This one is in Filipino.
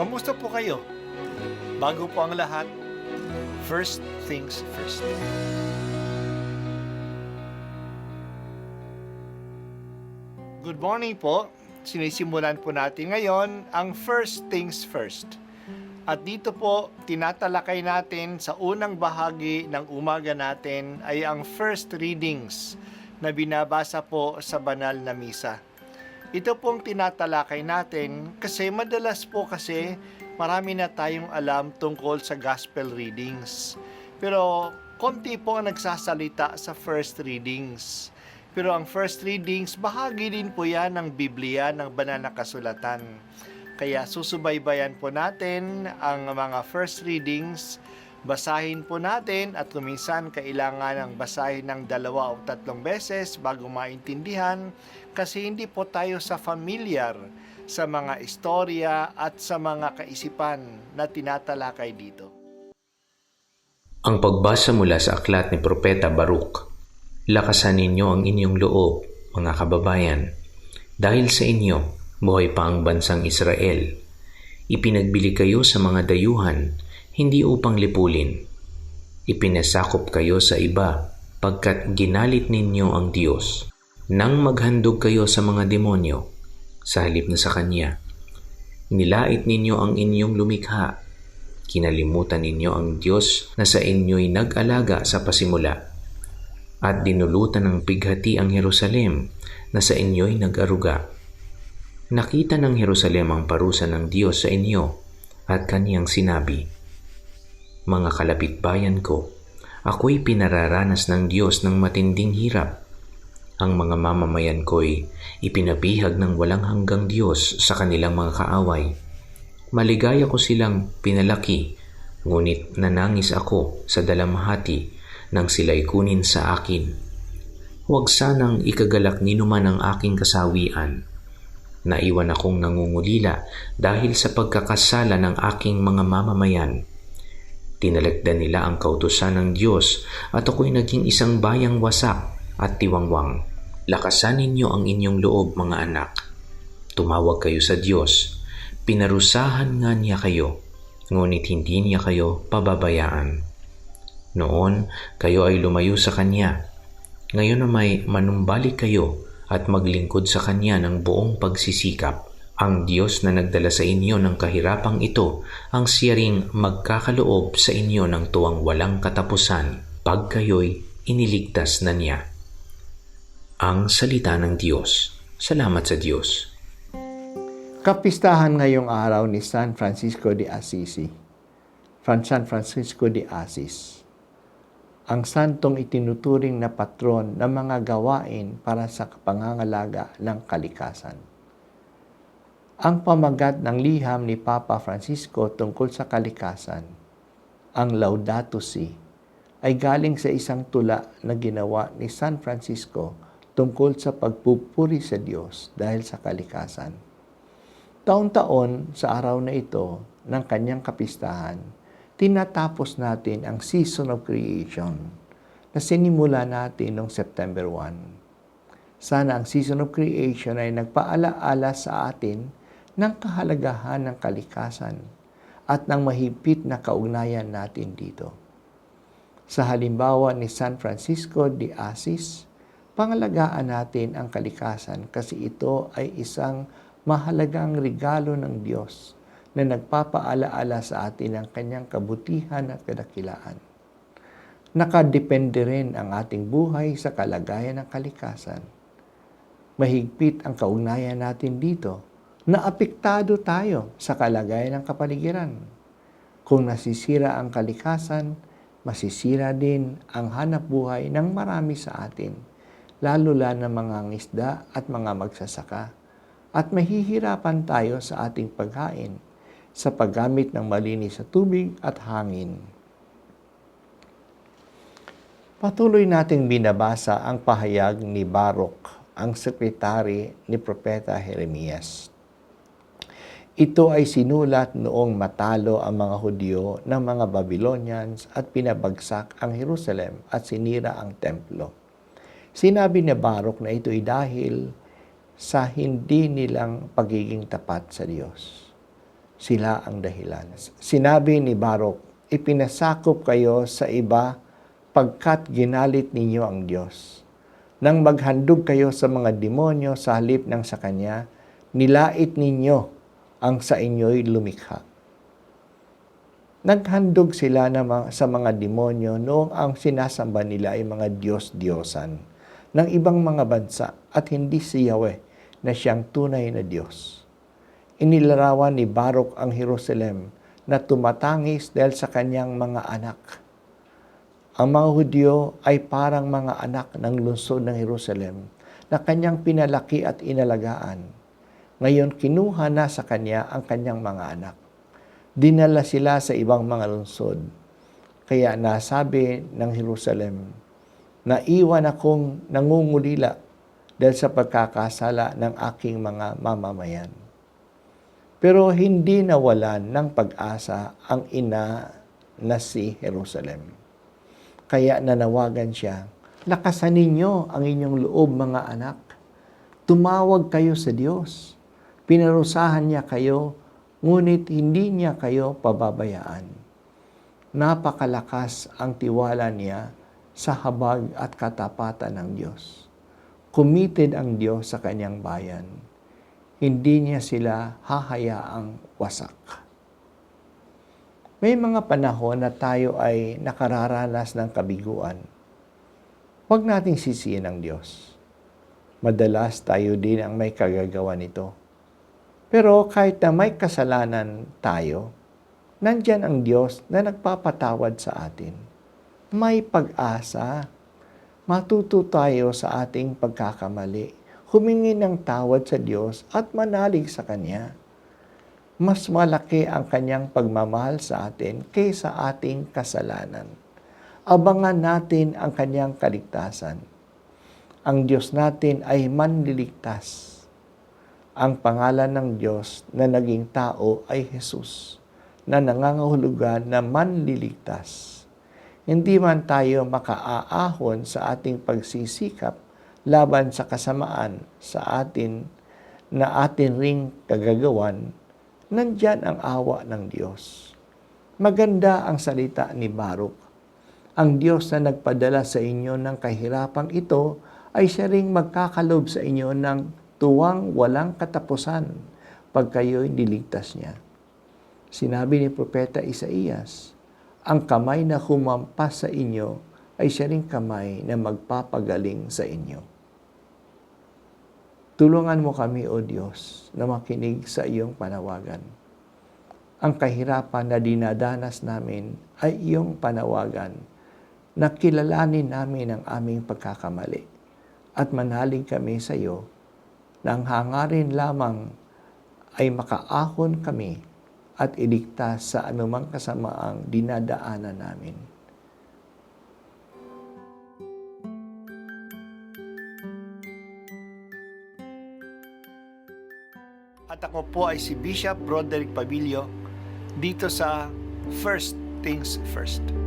Kamusta po kayo? Bago po ang lahat, first things first. Good morning po. Sinisimulan po natin ngayon ang first things first. At dito po, tinatalakay natin sa unang bahagi ng umaga natin ay ang first readings na binabasa po sa banal na misa. Ito pong tinatalakay natin kasi madalas po kasi marami na tayong alam tungkol sa gospel readings. Pero konti po ang nagsasalita sa first readings. Pero ang first readings, bahagi din po yan ng Biblia, ng banal na kasulatan. Kaya susubaybayan po natin ang mga first readings, basahin po natin at kuminsan kailangan ng basahin ng 2 o 3 beses bago maintindihan kasi hindi po tayo familiar sa mga istorya at sa mga kaisipan na tinatalakay dito. Ang pagbasa mula sa aklat ni Propeta Baruch. Lakasan ninyo ang inyong loob, mga kababayan, dahil sa inyo buhay pa ang bansang Israel. Ipinagbili kayo sa mga dayuhan, hindi upang lipulin. Ipinasakop kayo sa iba, pagkat ginalit ninyo ang Diyos. Nang maghandog kayo sa mga demonyo, sa halip na sa Kanya. Nilait ninyo ang inyong lumikha. Kinalimutan ninyo ang Diyos na sa inyo'y nag-alaga sa pasimula. At dinulutan ng pighati ang Jerusalem na sa inyo'y nag-aruga. Nakita ng Jerusalem ang parusa ng Diyos sa inyo at Kaniyang sinabi, mga kalapitbayan ko, ako'y pinararanas ng Diyos ng matinding hirap. Ang mga mamamayan ko'y ipinabihag ng walang hanggang Diyos sa kanilang mga kaaway. Maligaya ko silang pinalaki, ngunit nanangis ako sa dalamhati nang sila'y kunin sa akin. Huwag sanang ikagalak ninuman ang aking kasawian. Naiwan akong nangungulila dahil sa pagkakasala ng aking mga mamamayan. Tinalagdan nila ang kautusan ng Diyos at ako'y naging isang bayang wasak at tiwangwang. Lakasan ninyo ang inyong loob, mga anak. Tumawag kayo sa Diyos. Pinarusahan nga niya kayo, ngunit hindi niya kayo pababayaan. Noon, kayo ay lumayo sa Kanya. Ngayon na may manumbalik kayo at maglingkod sa Kanya ng buong pagsisikap. Ang Diyos na nagdala sa inyo ng kahirapang ito, ang siya ring magkakaloob sa inyo ng tuwang walang katapusan, pag kayo'y iniligtas na niya. Ang salita ng Diyos. Salamat sa Diyos. Kapistahan ngayong araw ni San Francisco de Assisi. San Francisco de Assis. Ang santong itinuturing na patron ng mga gawain para sa pangangalaga ng kalikasan. Ang pamagat ng liham ni Papa Francisco tungkol sa kalikasan, ang Laudato Si, ay galing sa isang tula na ginawa ni San Francisco tungkol sa pagpupuri sa Diyos dahil sa kalikasan. Taon-taon sa araw na ito ng kanyang kapistahan, tinatapos natin ang Season of Creation na sinimula natin noong September 1. Sana ang Season of Creation ay nagpaalaala sa atin ng kahalagahan ng kalikasan at ng mahigpit na kaugnayan natin dito. Sa halimbawa ni San Francisco de Assis, pangalagaan natin ang kalikasan kasi ito ay isang mahalagang regalo ng Diyos na nagpapaalaala sa atin ng kanyang kabutihan at kadakilaan. Nakadepende rin ang ating buhay sa kalagayan ng kalikasan. Mahigpit ang kaugnayan natin dito na apektado tayo sa kalagayan ng kapaligiran. Kung nasisira ang kalikasan, masisira din ang hanap buhay ng marami sa atin, lalo na ng mga ngisda at mga magsasaka, at mahihirapan tayo sa ating pagkain sa paggamit ng malinis sa tubig at hangin. Patuloy nating binabasa ang pahayag ni Baruch, ang sekretary ni Propeta Jeremias. Ito ay sinulat noong matalo ang mga Hudyo ng mga Babylonians at pinabagsak ang Jerusalem at sinira ang templo. Sinabi ni Baruch na ito ay dahil sa hindi nilang pagiging tapat sa Diyos. sila ang dahilan. Sinabi ni Baruk, ipinasakop kayo sa iba pagkat ginalit ninyo ang Diyos. Nang maghandog kayo sa mga demonyo sa halip ng sa Kanya, nilait ninyo ang sa inyo'y lumikha. Naghandog sila sa mga demonyo noong ang sinasamba nila ay mga Diyos-Diyosan ng ibang mga bansa at hindi si Yahweh na siyang tunay na Diyos. Inilarawan ni Baruk ang Jerusalem na tumatangis dahil sa kanyang mga anak. Ang mga Hudyo ay parang mga anak ng lungsod ng Jerusalem na kanyang pinalaki at inalagaan. Ngayon kinuha na sa kanya ang kanyang mga anak. Dinala sila sa ibang mga lungsod. Kaya nasabi ng Jerusalem, naiwan akong nangungulila dahil sa pagkakasala ng aking mga mamamayan. Pero hindi nawalan ng pag-asa ang ina na si Jerusalem. Kaya nanawagan siya, lakasan ninyo ang inyong loob mga anak. Tumawag kayo sa Diyos. Pinarusahan niya kayo, ngunit hindi niya kayo pababayaan. Napakalakas ang tiwala niya sa habag at katapatan ng Diyos. Committed ang Diyos sa kanyang bayan. Hindi niya sila hahayaang wasak. May mga panahon na tayo ay nakararanas ng kabiguan. Huwag nating sisihin ang Diyos. Madalas tayo din ang may kagagawa nito. Pero kahit na may kasalanan tayo, nandyan ang Diyos na nagpapatawad sa atin. May pag-asa. Matuto tayo sa ating pagkakamali. Humingi ng tawad sa Diyos at manalig sa Kanya. Mas malaki ang Kanyang pagmamahal sa atin kaysa ating kasalanan. Abangan natin ang Kanyang kaligtasan. Ang Diyos natin ay manliligtas. Ang pangalan ng Diyos na naging tao ay Jesus, na nangangahulugan na manliligtas. Hindi man tayo makaaahon sa ating pagsisikap laban sa kasamaan sa atin na atin ring kagagawan, nandyan ang awa ng Diyos. Maganda ang salita ni Baruk. Ang Diyos na nagpadala sa inyo ng kahirapang ito ay siya ring magkakalob sa inyo ng tuwang walang katapusan pag kayo'y niligtas niya. Sinabi ni Propeta Isaías, ang kamay na humampas sa inyo ay siya ring kamay na magpapagaling sa inyo. Tulungan mo kami, O Diyos, na makinig sa iyong panawagan. Ang kahirapan na dinadanas namin ay iyong panawagan na kilalanin namin ang aming pagkakamali at manalig kami sa iyo na ang hangarin lamang ay makaahon kami at iligtas sa anumang kasamaang dinadaanan namin. At ako po ay si Bishop Broderick Pabilio dito sa First Things First.